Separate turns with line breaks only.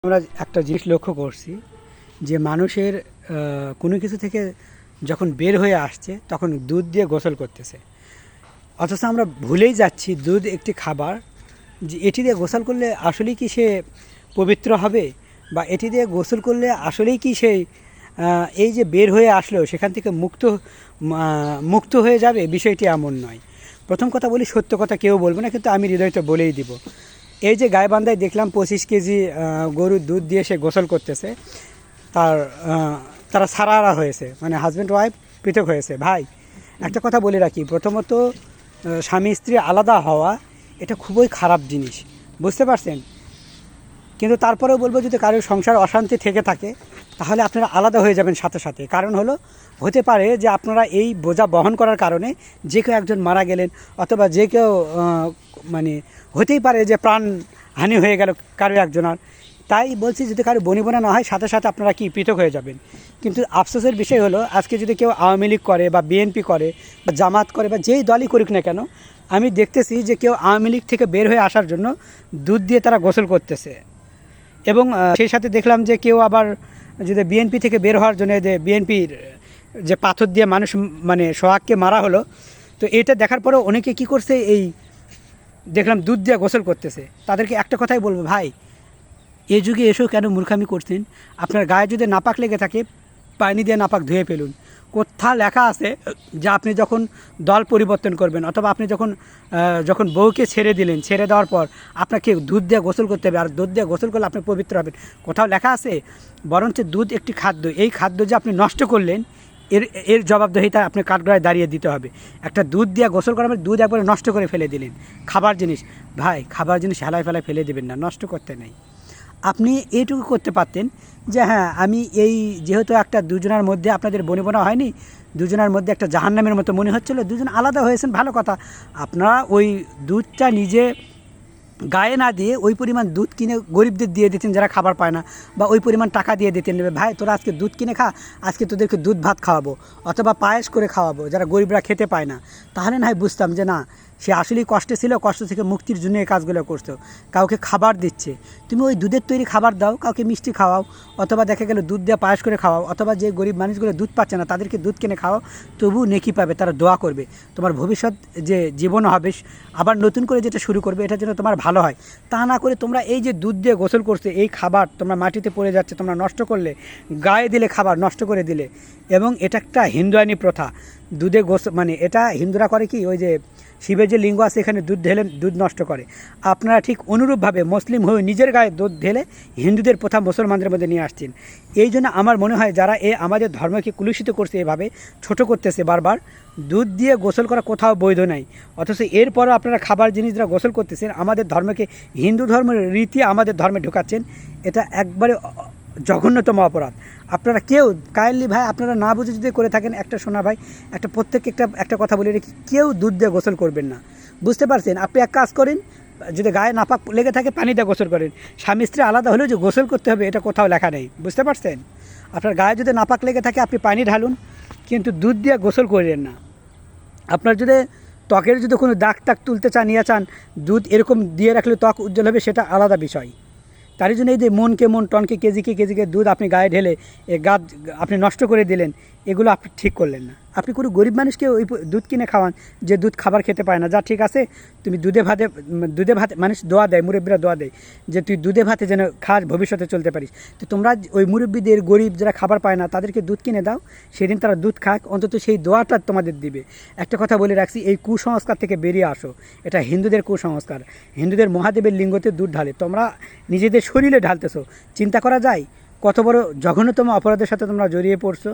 আমরা একটা জিনিস লক্ষ্য করছি যে মানুষের কোনো কিছু থেকে যখন বের হয়ে আসছে তখন দুধ দিয়ে গোসল করতেছে, অথচ আমরা ভুলেই যাচ্ছি দুধ একটি খাবার, যে এটি দিয়ে গোসল করলে আসলেই কি সে পবিত্র হবে, বা এটি দিয়ে গোসল করলে আসলেই কি সেই এই যে বের হয়ে আসলো সেখান থেকে মুক্ত হয়ে যাবে। বিষয়টি এমন নয়। প্রথম কথা বলি, সত্য কথা কেউ বলবো না, কিন্তু আমি হৃদয়তে বলেই দিব। এই যে গাইবান্ধায় দেখলাম 25 কেজি গরুর দুধ দিয়ে সে গোসল করতেছে, তারা সারারা হয়েছে, মানে হাজব্যান্ড ওয়াইফ পৃথক হয়েছে। ভাই, একটা কথা বলে রাখি, প্রথমত স্বামী স্ত্রী আলাদা হওয়া এটা খুবই খারাপ জিনিস, বুঝতে পারছেন? কিন্তু তারপরেও বলবো, যদি কারোর সংসার অশান্তি থেকে থাকে তাহলে আপনারা আলাদা হয়ে যাবেন সাথে সাথে। কারণ হলো, হতে পারে যে আপনারা এই বোঝা বহন করার কারণে যে কেউ একজন মারা গেলেন, অথবা যে কেউ মানে হতেই পারে যে প্রাণহানি হয়ে গেল কারো একজনের। তাই বলছি, যদি কারো বনিবনা না হয় সাথে সাথে আপনারা কি পৃথক হয়ে যাবেন। কিন্তু আফসোসের বিষয় হলো, আজকে যদি কেউ আওয়ামী লীগ করে বা বিএনপি করে বা জামাত করে বা যেই দলই করুক না কেন, আমি দেখতেছি যে কেউ আওয়ামী লীগ থেকে বের হয়ে আসার জন্য দুধ দিয়ে তারা গোসল করতেছে। এবং সেই সাথে দেখলাম যে কেউ আবার যদি বিএনপি থেকে বের হওয়ার জন্য, যে বিএনপির যে পাথর দিয়ে মানুষ মানে সোহাগকে মারা হলো, তো এটা দেখার পরেও অনেকে কি করছে, এই দেখলাম দুধ দিয়ে গোসল করতেছে। তাদেরকে একটা কথাই বলবো, ভাই এই যুগে এসেও কেন মূর্খামি করছেন? আপনার গায়ে যদি নাপাক লেগে থাকে, পানি দিয়ে নাপাক ধুয়ে ফেলুন। কোথাও লেখা আছে যে আপনি যখন দল পরিবর্তন করবেন, অথবা আপনি যখন বউকে ছেড়ে দিলেন, ছেড়ে দেওয়ার পর আপনাকে দুধ দিয়ে গোসল করতে হবে, আর দুধ দিয়ে গোসল করলে আপনি পবিত্র হবেন? কোথাও লেখা আছে? বরঞ্চ দুধ একটি খাদ্য, এই খাদ্য যে আপনি নষ্ট করলেন, এর জবাবদিহিতা আপনি কাঠগড়ায় দাঁড়িয়ে দিতে হবে। একটা দুধ দিয়ে গোসল করার পর দুধ একবারে নষ্ট করে ফেলে দিলেন। খাবার জিনিস, ভাই খাবার জিনিস হেলায় ফেলায় ফেলে দেবেন না, নষ্ট করতে নেই। আপনি এইটুকু করতে পারতেন যে হ্যাঁ, আমি যেহেতু একটা দুজনের মধ্যে আপনাদের বনিবনা হয়নি, দুজনের মধ্যে একটা জাহান্নামের মতো মনে হচ্ছিলো, দুজন আলাদা হয়েছেন, ভালো কথা। আপনারা ওই দুধটা নিজে গায়ে না দিয়ে ওই পরিমাণ দুধ কিনে গরিবদের দিয়ে দিতেন যারা খাবার পায় না, বা ওই পরিমাণ টাকা দিয়ে দিতেন, ভাই তোরা আজকে দুধ কিনে খা, আজকে তোদেরকে দুধ ভাত খাওয়াবো, অথবা পায়েস করে খাওয়াবো যারা গরিবরা খেতে পায় না। তাহলে না হয় বুঝতাম যে না, সে আসলেই কষ্টে ছিল, কষ্ট থেকে মুক্তির জন্য এই কাজগুলো করতো। কাউকে খাবার দিচ্ছে, তুমি ওই দুধের তৈরি খাবার দাও, কাউকে মিষ্টি খাওয়াও, অথবা দেখা গেল দুধ দিয়ে পায়েস করে খাওয়াও, অথবা যে গরিব মানুষগুলো দুধ পাচ্ছে না তাদেরকে দুধ কিনে খাওয়াও, তবু নেকি পাবে, তারা দোয়া করবে, তোমার ভবিষ্যৎ যে জীবন হবে, আবার নতুন করে যেটা শুরু করবে, এটার জন্য তোমার ভালো হয়। তা না করে তোমরা এই যে দুধ দিয়ে গোসল করছে, এই খাবার তোমরা মাটিতে পড়ে যাচ্ছে, তোমরা নষ্ট করলে, গায়ে দিলে, খাবার নষ্ট করে দিলে। এবং এটা একটা হিন্দুয়ানি প্রথা, দুধে গোসল, মানে এটা হিন্দুরা করে কি, ওই যে শিবের যে লিঙ্গ আছে এখানে দুধ ঢেলে দুধ নষ্ট করে। আপনারা ঠিক অনুরূপভাবে মুসলিম হয়ে নিজের গায়ে দুধ ঢেলে হিন্দুদের প্রথা মুসলমানদের মধ্যে নিয়ে আসছেন। এই জন্য আমার মনে হয় যারা আমাদের ধর্মকে কুলুষিত করছে, এভাবে ছোট করতেছে বারবার, দুধ দিয়ে গোসল করা কোথাও বৈধ নাই। অথচ এরপরও আপনারা খাবার জিনিস যারা গোসল করতেছেন, আমাদের ধর্মকে, হিন্দু ধর্মের রীতি আমাদের ধর্মে ঢোকাচ্ছেন, এটা একবারে জঘন্যতম অপরাধ। আপনারা কেউ কাইন্ডলি ভাই, আপনারা না বুঝে যদি করে থাকেন, একটা শোনা ভাই, প্রত্যেককে একটা কথা বলে রেখি, কেউ দুধ দিয়ে গোসল করবেন না, বুঝতে পারছেন? আপনি এক কাজ করেন, যদি গায়ে নাপাক লেগে থাকে পানি দিয়ে গোসল করেন। স্বামী স্ত্রী আলাদা হলেও যে গোসল করতে হবে এটা কোথাও লেখা নেই, বুঝতে পারছেন? আপনার গায়ে যদি নাপাক লেগে থাকে আপনি পানি ঢালুন, কিন্তু দুধ দিয়ে গোসল করেন না। আপনার যদি ত্বকের যদি কোনো দাগ টাক তুলতে চান, দুধ এরকম দিয়ে রাখলে ত্বক উজ্জ্বল হবে, সেটা আলাদা বিষয়। তারই জন্য এই যে মনকে মন, টনকে কেজিকে দুধ আপনি গায়ে ঢেলে গাছ আপনি নষ্ট করে দিলেন, এগুলো আপনি ঠিক করলেন না। আপনি কোনো গরিব মানুষকে ওই দুধ কিনে খাওয়ান যে দুধ খাবার খেতে পায় না, যা ঠিক আছে তুমি দুধে ভাতে মানুষ দোয়া দেয়, মুরব্বীরা দোয়া দেয় যে তুই দুধে ভাতে যেন খাস, ভবিষ্যতে চলতে পারিস। তো তোমরা ওই মুরব্বীদের, গরিব যারা খাবার পায় না তাদেরকে দুধ কিনে দাও, সেদিন তারা দুধ খাক, অন্তত সেই দোয়াটা তোমাদের দিবে। একটা কথা বলে রাখছি, এই কুসংস্কার থেকে বেরিয়ে আসো। এটা হিন্দুদের কুসংস্কার, হিন্দুদের মহাদেবের লিঙ্গতে দুধ ঢালে, তোমরা নিজেদের শরীরে ঢালতেছো। চিন্তা করা যায় কত বড় জঘন্যতম অপরাধের সাথে তোমরা জড়িয়ে পড়ছো।